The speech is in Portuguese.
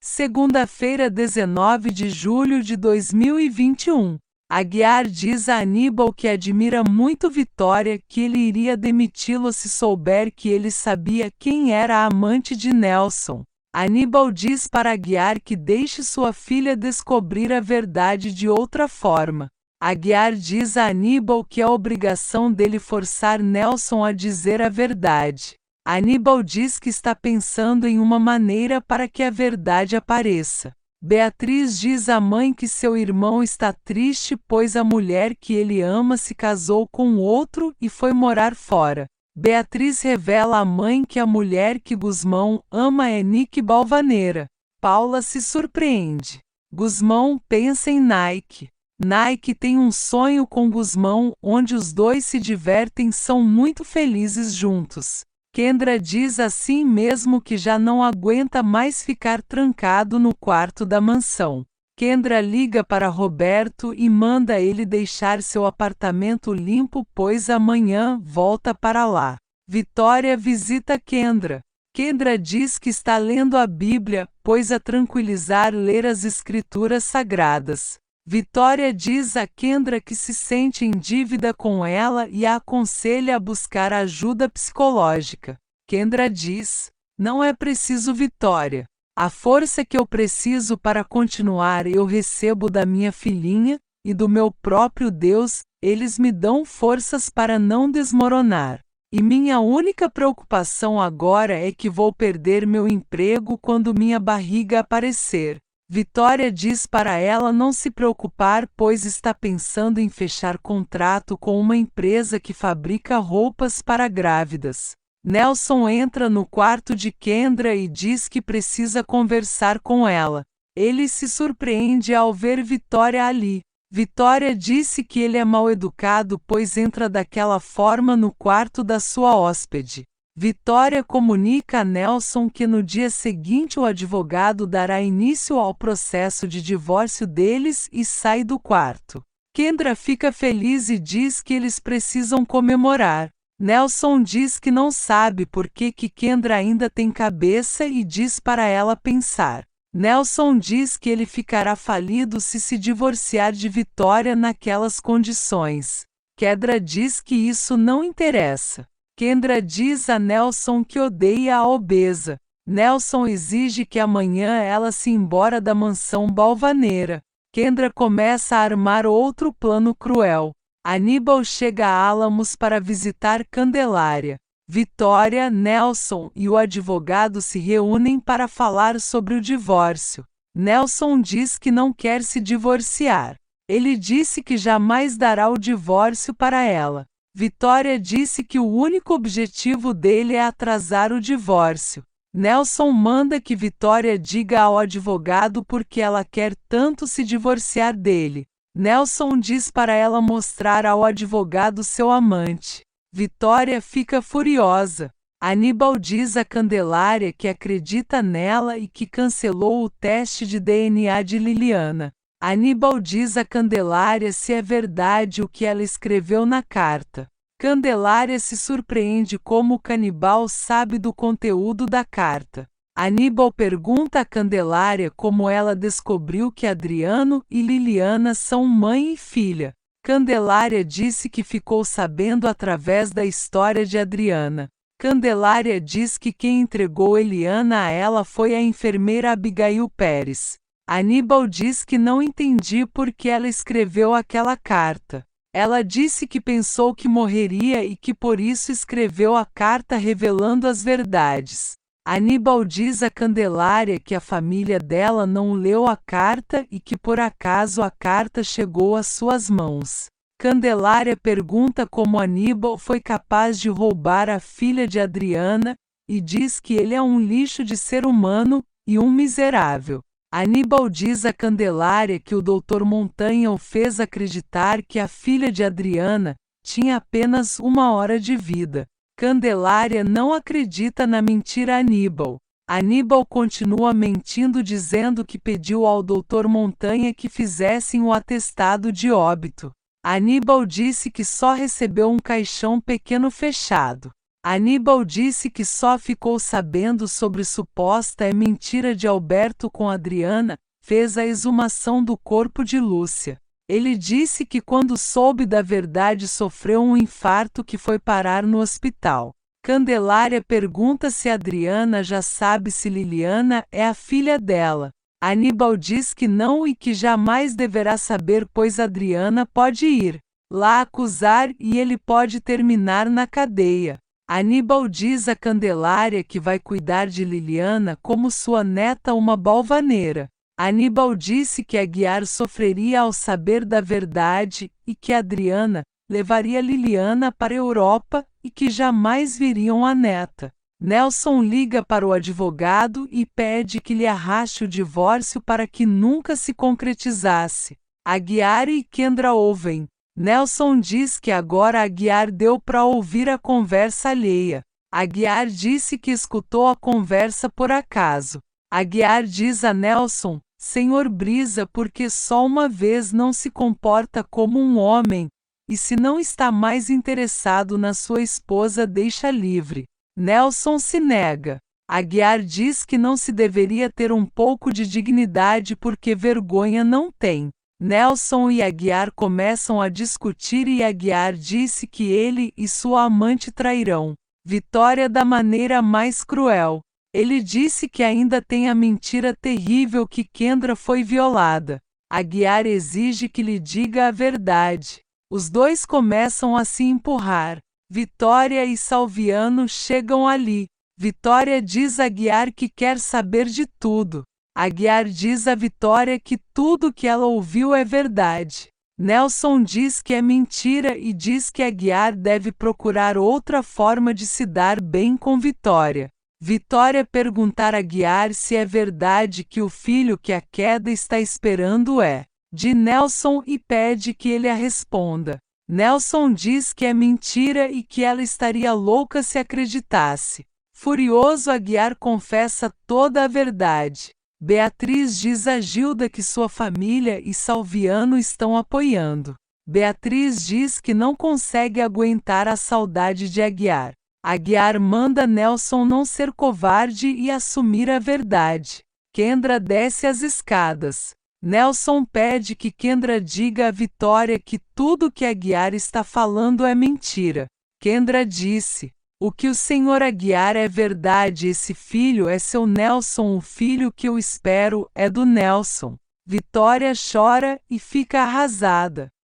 Segunda-feira, 19 de julho de 2021. Aguiar diz a Aníbal que admira muito Vitória, que ele iria demiti-lo se souber que ele sabia quem era a amante de Nelson. Aníbal diz para Aguiar que deixe sua filha descobrir a verdade de outra forma. Aguiar diz a Aníbal que é obrigação dele forçar Nelson a dizer a verdade. Aníbal diz que está pensando em uma maneira para que a verdade apareça. Beatriz diz à mãe que seu irmão está triste pois a mulher que ele ama se casou com outro e foi morar fora. Beatriz revela à mãe que a mulher que Gusmão ama é Nick Balvanera. Paula se surpreende. Gusmão pensa em Nike. Nike tem um sonho com Gusmão onde os dois se divertem e são muito felizes juntos. Kendra diz assim mesmo que já não aguenta mais ficar trancado no quarto da mansão. Kendra liga para Roberto e manda ele deixar seu apartamento limpo pois amanhã volta para lá. Vitória visita Kendra. Kendra diz que está lendo a Bíblia, pois a tranquilizar ler as escrituras sagradas. Vitória diz a Kendra que se sente em dívida com ela e a aconselha a buscar ajuda psicológica. Kendra diz: não é preciso, Vitória. A força que eu preciso para continuar eu recebo da minha filhinha e do meu próprio Deus, eles me dão forças para não desmoronar. E minha única preocupação agora é que vou perder meu emprego quando minha barriga aparecer. Vitória diz para ela não se preocupar pois está pensando em fechar contrato com uma empresa que fabrica roupas para grávidas. Nelson entra no quarto de Kendra e diz que precisa conversar com ela. Ele se surpreende ao ver Vitória ali. Vitória disse que ele é mal educado pois entra daquela forma no quarto da sua hóspede. Vitória comunica a Nelson que no dia seguinte o advogado dará início ao processo de divórcio deles e sai do quarto. Kendra fica feliz e diz que eles precisam comemorar. Nelson diz que não sabe por que Kendra ainda tem cabeça e diz para ela pensar. Nelson diz que ele ficará falido se divorciar de Vitória naquelas condições. Kendra diz que isso não interessa. Kendra diz a Nelson que odeia a obesa. Nelson exige que amanhã ela se embora da mansão Balvanera. Kendra começa a armar outro plano cruel. Aníbal chega a Álamos para visitar Candelária. Vitória, Nelson e o advogado se reúnem para falar sobre o divórcio. Nelson diz que não quer se divorciar. Ele disse que jamais dará o divórcio para ela. Vitória disse que o único objetivo dele é atrasar o divórcio. Nelson manda que Vitória diga ao advogado porque ela quer tanto se divorciar dele. Nelson diz para ela mostrar ao advogado seu amante. Vitória fica furiosa. Aníbal diz a Candelária que acredita nela e que cancelou o teste de DNA de Liliana. Aníbal diz a Candelária se é verdade o que ela escreveu na carta. Candelária se surpreende como o canibal sabe do conteúdo da carta. Aníbal pergunta a Candelária como ela descobriu que Adriano e Liliana são mãe e filha. Candelária disse que ficou sabendo através da história de Adriana. Candelária diz que quem entregou Eliana a ela foi a enfermeira Abigail Pérez. Aníbal diz que não entendi por que ela escreveu aquela carta. Ela disse que pensou que morreria e que por isso escreveu a carta revelando as verdades. Aníbal diz a Candelária que a família dela não leu a carta e que por acaso a carta chegou às suas mãos. Candelária pergunta como Aníbal foi capaz de roubar a filha de Adriana e diz que ele é um lixo de ser humano e um miserável. Aníbal diz a Candelária que o Dr. Montanha o fez acreditar que a filha de Adriana tinha apenas 1 hora de vida. Candelária não acredita na mentira Aníbal. Aníbal continua mentindo dizendo que pediu ao Dr. Montanha que fizessem o atestado de óbito. Aníbal disse que só recebeu um caixão pequeno fechado. Aníbal disse que só ficou sabendo sobre suposta mentira de Alberto com Adriana, fez a exumação do corpo de Lúcia. Ele disse que quando soube da verdade sofreu um infarto que foi parar no hospital. Candelária pergunta se Adriana já sabe se Liliana é a filha dela. Aníbal diz que não e que jamais deverá saber, pois Adriana pode ir lá acusar e ele pode terminar na cadeia. Aníbal diz a Candelária que vai cuidar de Liliana como sua neta, uma balvaneira. Aníbal disse que Aguiar sofreria ao saber da verdade e que Adriana levaria Liliana para a Europa e que jamais viriam a neta. Nelson liga para o advogado e pede que lhe arraste o divórcio para que nunca se concretizasse. Aguiar e Kendra ouvem. Nelson diz que agora Aguiar deu para ouvir a conversa alheia. Aguiar disse que escutou a conversa por acaso. Aguiar diz a Nelson: Senhor Brisa, porque só uma vez não se comporta como um homem, e se não está mais interessado na sua esposa, deixa livre. Nelson se nega. Aguiar diz que não se deveria ter um pouco de dignidade porque vergonha não tem. Nelson e Aguiar começam a discutir e Aguiar disse que ele e sua amante trairão Vitória da maneira mais cruel. Ele disse que ainda tem a mentira terrível que Kendra foi violada. Aguiar exige que lhe diga a verdade. Os dois começam a se empurrar. Vitória e Salviano chegam ali. Vitória diz a Aguiar que quer saber de tudo. Aguiar diz a Vitória que tudo que ela ouviu é verdade. Nelson diz que é mentira e diz que Aguiar deve procurar outra forma de se dar bem com Vitória. Vitória perguntar a Aguiar se é verdade que o filho que a queda está esperando é de Nelson e pede que ele a responda. Nelson diz que é mentira e que ela estaria louca se acreditasse. Furioso, Aguiar confessa toda a verdade. Beatriz diz a Gilda que sua família e Salviano estão apoiando. Beatriz diz que não consegue aguentar a saudade de Aguiar. Aguiar manda Nelson não ser covarde e assumir a verdade. Kendra desce as escadas. Nelson pede que Kendra diga a Vitória que tudo que Aguiar está falando é mentira. Kendra disse: o que o senhor Aguiar é verdade, esse filho é seu Nelson, o filho que eu espero é do Nelson. Vitória chora e fica arrasada.